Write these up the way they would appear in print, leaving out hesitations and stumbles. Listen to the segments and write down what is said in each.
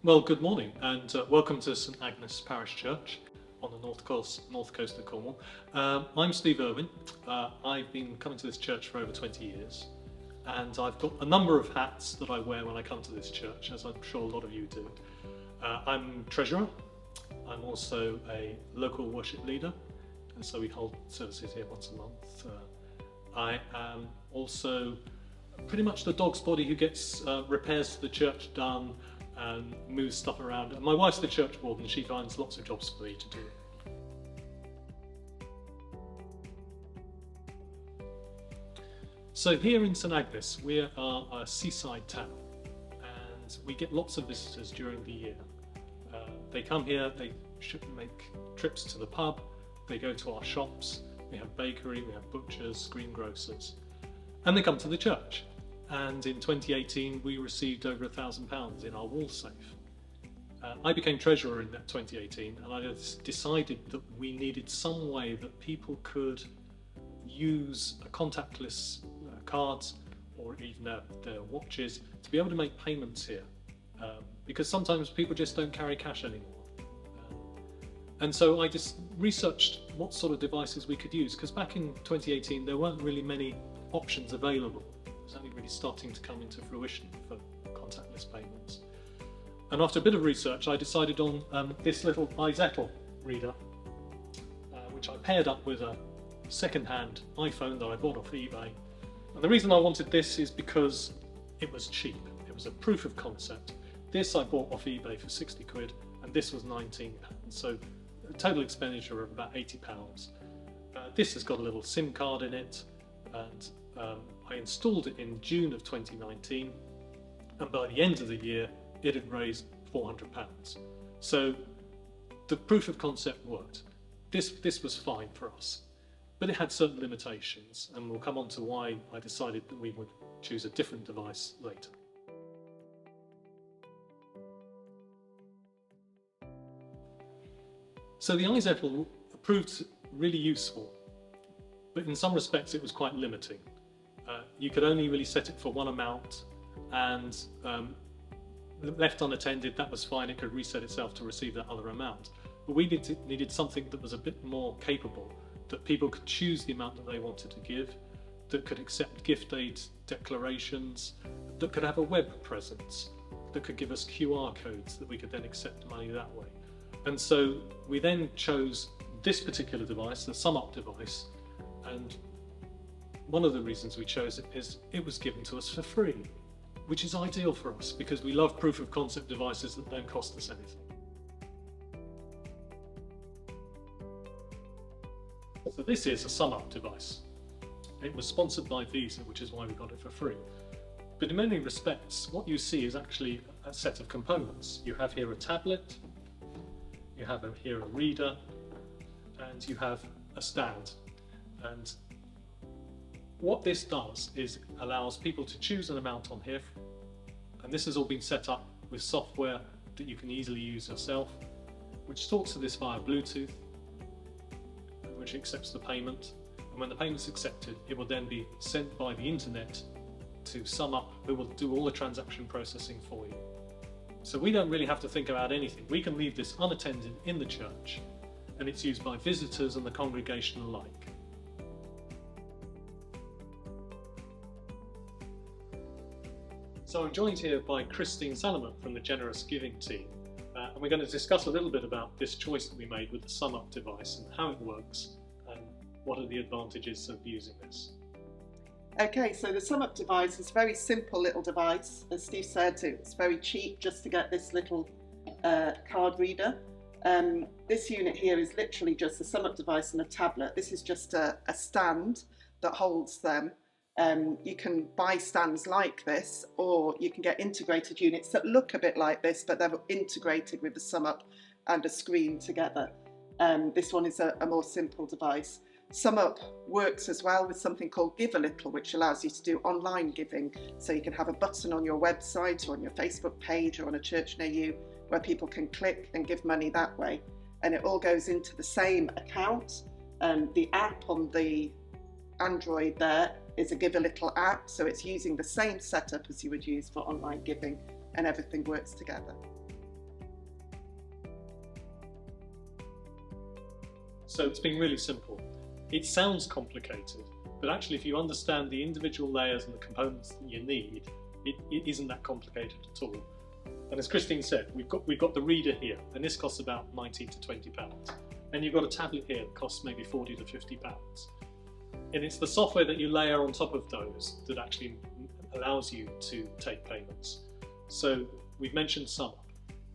Well, good morning and welcome to St Agnes Parish Church on the north coast of Cornwall. I'm Steve Irwin. I've been coming to this church for over 20 years and I've got a number of hats that I wear when I come to this church, as I'm sure a lot of you do. I'm treasurer. I'm also a local worship leader, and so we hold services here once a month. I am also pretty much the dog's body who gets repairs to the church done and moves stuff around. And my wife's the church warden, she finds lots of jobs for me to do. So here in St Agnes, we are a seaside town and we get lots of visitors during the year. They come here, they should make trips to the pub, they go to our shops, we have bakery, we have butchers, greengrocers, and they come to the church. And in 2018 we received over £1,000 in our wall safe. I became treasurer in that 2018 and I decided that we needed some way that people could use a contactless cards or even their watches to be able to make payments here, because sometimes people just don't carry cash anymore. And so I just researched what sort of devices we could use, because back in 2018 there weren't really many options available. It was only really starting to come into fruition for contactless payments. And after a bit of research I decided on this little iZettle reader, which I paired up with a second-hand iPhone that I bought off eBay. And the reason I wanted this is because it was cheap. It was a proof of concept. This I bought off eBay for 60 quid and this was £19. So a total expenditure of about £80. This has got a little SIM card in it, and I installed it in June of 2019, and by the end of the year it had raised £400. So the proof of concept worked. This was fine for us, but it had certain limitations, and we'll come on to why I decided that we would choose a different device later. So the iZettle proved really useful, but in some respects it was quite limiting. You could only really set it for one amount, and left unattended, that was fine, it could reset itself to receive that other amount. But we needed something that was a bit more capable, that people could choose the amount that they wanted to give, that could accept gift aid declarations, that could have a web presence, that could give us QR codes that we could then accept money that way. And so we then chose this particular device, the SumUp device, and one of the reasons we chose it is it was given to us for free, which is ideal for us because we love proof of concept devices that don't cost us anything. So this is a SumUp device. It was sponsored by Visa, which is why we got it for free. But in many respects, what you see is actually a set of components. You have here a tablet, you have here a reader, and you have a stand. And what this does is allows people to choose an amount on here, and this has all been set up with software that you can easily use yourself, which talks to this via Bluetooth, which accepts the payment, and when the payment's accepted it will then be sent by the internet to SumUp, who will do all the transaction processing for you. So we don't really have to think about anything. We can leave this unattended in the church and it's used by visitors and the congregation alike. So I'm joined here by Christine Salomon from the Generous Giving team, and we're going to discuss a little bit about this choice that we made with the SumUp device and how it works and what are the advantages of using this. Okay, so the SumUp device is a very simple little device. As Steve said, it's very cheap just to get this little card reader. This unit here is literally just a SumUp device and a tablet. This is just a stand that holds them. You can buy stands like this, or you can get integrated units that look a bit like this, but they're integrated with the SumUp and a screen together. This one is a more simple device. SumUp works as well with something called Give a Little, which allows you to do online giving. So you can have a button on your website or on your Facebook page or on a church near you where people can click and give money that way. And it all goes into the same account. The app on the Android there is a Give a Little app, so it's using the same setup as you would use for online giving, and everything works together. So it's been really simple. It sounds complicated, but actually if you understand the individual layers and the components that you need, it isn't that complicated at all. And as Christine said, we've got the reader here, and this costs about 19 to 20 pounds. And you've got a tablet here that costs maybe 40 to 50 pounds. And it's the software that you layer on top of those that actually allows you to take payments. So we've mentioned SumUp.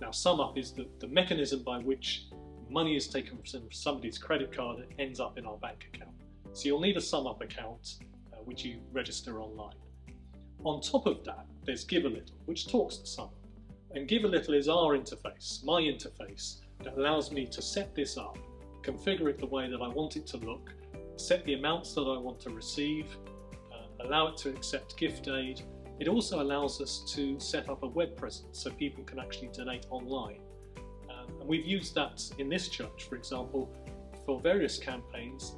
Now SumUp is the mechanism by which money is taken from somebody's credit card and ends up in our bank account. So you'll need a SumUp account, which you register online. On top of that, there's Give a Little, which talks to SumUp. And Give a Little is our interface, my interface, that allows me to set this up, configure it the way that I want it to look, set the amounts that I want to receive, allow it to accept gift aid. It also allows us to set up a web presence so people can actually donate online. And we've used that in this church, for example, for various campaigns.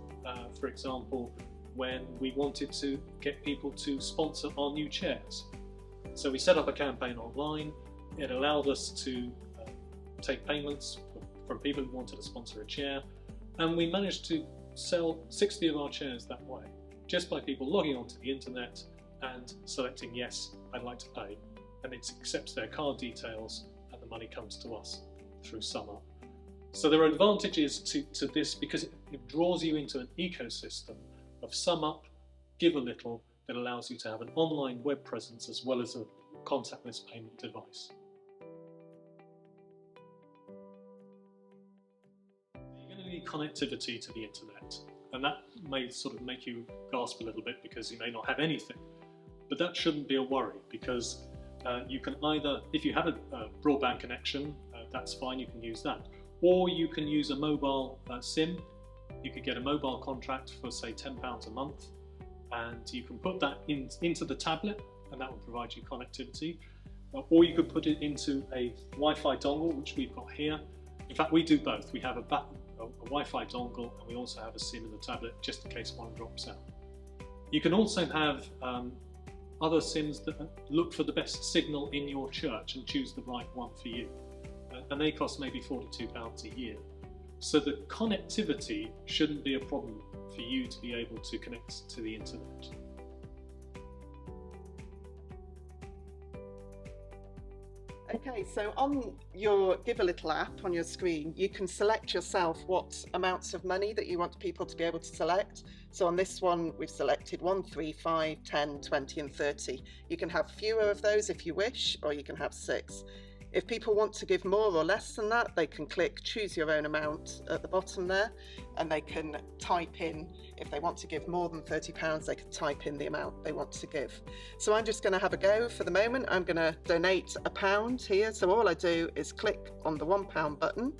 For example, when we wanted to get people to sponsor our new chairs. So we set up a campaign online. It allowed us to take payments from people who wanted to sponsor a chair, and we managed to sell 60 of our chairs that way, just by people logging onto the internet and selecting yes, I'd like to pay, and it accepts their card details and the money comes to us through SumUp. So there are advantages to this because it draws you into an ecosystem of SumUp, Give a Little, that allows you to have an online web presence as well as a contactless payment device. You're going to need connectivity to the internet, and that may sort of make you gasp a little bit because you may not have anything, but that shouldn't be a worry because you can either, if you have a broadband connection, that's fine, you can use that, or you can use a mobile SIM. You could get a mobile contract for say £10 a month, and you can put that into the tablet and that will provide you connectivity, or you could put it into a Wi-Fi dongle, which we've got here. In fact, we do both. We have a Wi-Fi dongle and we also have a SIM in the tablet just in case one drops out. You can also have other SIMs that look for the best signal in your church and choose the right one for you, and they cost maybe £42 a year. So the connectivity shouldn't be a problem for you to be able to connect to the internet. Okay, so on your Give a Little app on your screen, you can select yourself what amounts of money that you want people to be able to select. So on this one, we've selected 1, 3, 5, 10, 20 and 30. You can have fewer of those if you wish, or you can have 6. If people want to give more or less than that, they can click choose your own amount at the bottom there, and they can type in, if they want to give more than £30, they can type in the amount they want to give. So I'm just going to have a go for the moment. I'm going to donate £1 here. So all I do is click on the £1 button,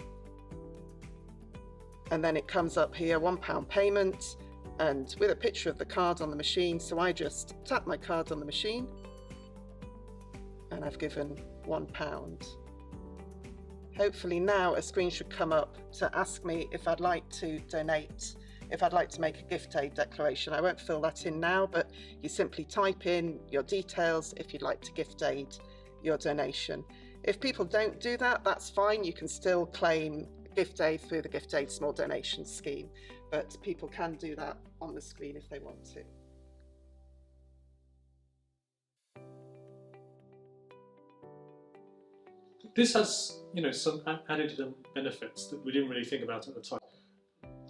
and then it comes up here, £1 payment, and with a picture of the card on the machine. So I just tap my card on the machine, and I've given £1. Hopefully now a screen should come up to ask me if I'd like to donate, if I'd like to make a gift aid declaration. I won't fill that in now, but you simply type in your details if you'd like to gift aid your donation. If people don't do that, that's fine. You can still claim gift aid through the Gift Aid Small Donations Scheme, but people can do that on the screen if they want to. This has, some added benefits that we didn't really think about at the time.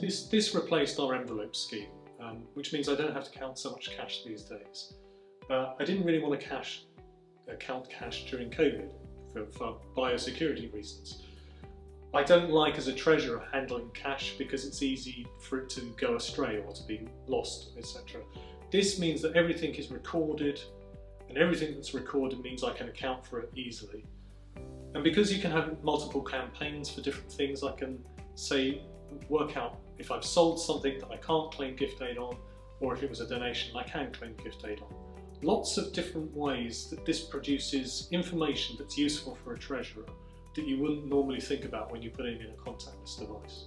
This replaced our envelope scheme, which means I don't have to count so much cash these days. I didn't really want to count cash during COVID for biosecurity reasons. I don't like, as a treasurer, handling cash because it's easy for it to go astray or to be lost, etc. This means that everything is recorded, and everything that's recorded means I can account for it easily. And because you can have multiple campaigns for different things, I can say, work out if I've sold something that I can't claim gift aid on, or if it was a donation I can claim gift aid on. Lots of different ways that this produces information that's useful for a treasurer that you wouldn't normally think about when you're putting in a contactless device.